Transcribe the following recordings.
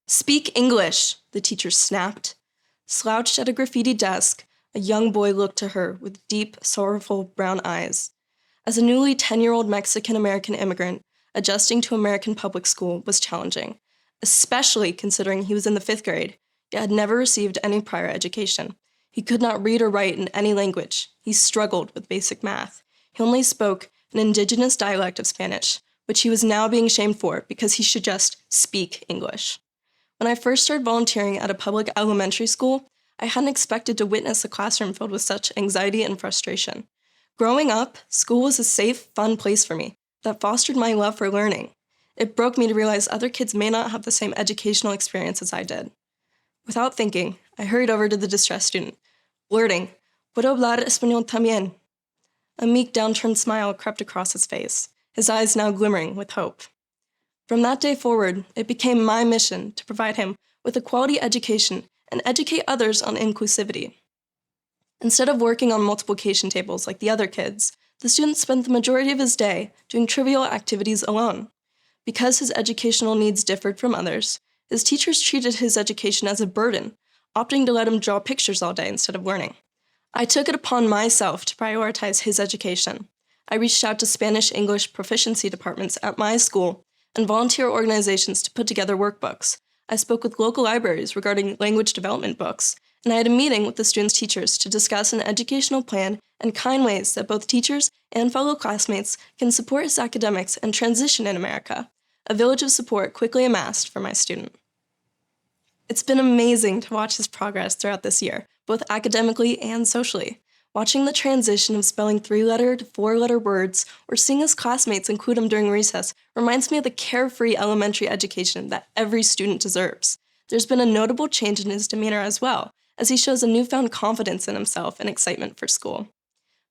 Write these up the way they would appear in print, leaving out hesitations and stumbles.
Speak English, the teacher snapped. Slouched at a graffiti desk, a young boy looked to her with deep, sorrowful brown eyes. As a newly 10-year-old Mexican-American immigrant, adjusting to American public school was challenging, especially considering he was in the 5th grade, yet had never received any prior education. He could not read or write in any language. He struggled with basic math. He only spoke an indigenous dialect of Spanish, which he was now being shamed for because he should just speak English. When I first started volunteering at a public elementary school, I hadn't expected to witness a classroom filled with such anxiety and frustration. Growing up, school was a safe, fun place for me that fostered my love for learning. It broke me to realize other kids may not have the same educational experience as I did. Without thinking, I hurried over to the distressed student, blurting, "Puedo hablar español también?" A meek, downturned smile crept across his face, his eyes now glimmering with hope. From that day forward, it became my mission to provide him with a quality education and educate others on inclusivity. Instead of working on multiplication tables like the other kids, the student spent the majority of his day doing trivial activities alone. Because his educational needs differed from others, his teachers treated his education as a burden, opting to let him draw pictures all day instead of learning. I took it upon myself to prioritize his education. I reached out to Spanish-English proficiency departments at my school and volunteer organizations to put together workbooks. I spoke with local libraries regarding language development books, and I had a meeting with the students' teachers to discuss an educational plan and kind ways that both teachers and fellow classmates can support his academics and transition in America. A village of support quickly amassed for my student. It's been amazing to watch his progress throughout this year, both academically and socially. Watching the transition of spelling 3-letter to 4-letter words or seeing his classmates include him during recess reminds me of the carefree elementary education that every student deserves. There's been a notable change in his demeanor as well, as he shows a newfound confidence in himself and excitement for school.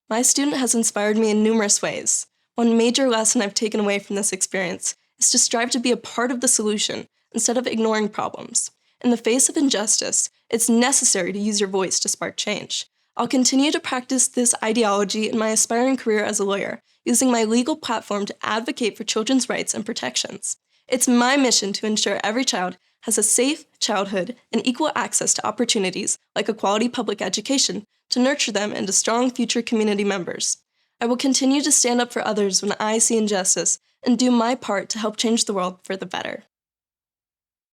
My student has inspired me in numerous ways. One major lesson I've taken away from this experience is to strive to be a part of the solution instead of ignoring problems. In the face of injustice, it's necessary to use your voice to spark change. I'll continue to practice this ideology in my aspiring career as a lawyer, using my legal platform to advocate for children's rights and protections. It's my mission to ensure every child has a safe childhood and equal access to opportunities like a quality public education to nurture them into strong future community members. I will continue to stand up for others when I see injustice and do my part to help change the world for the better.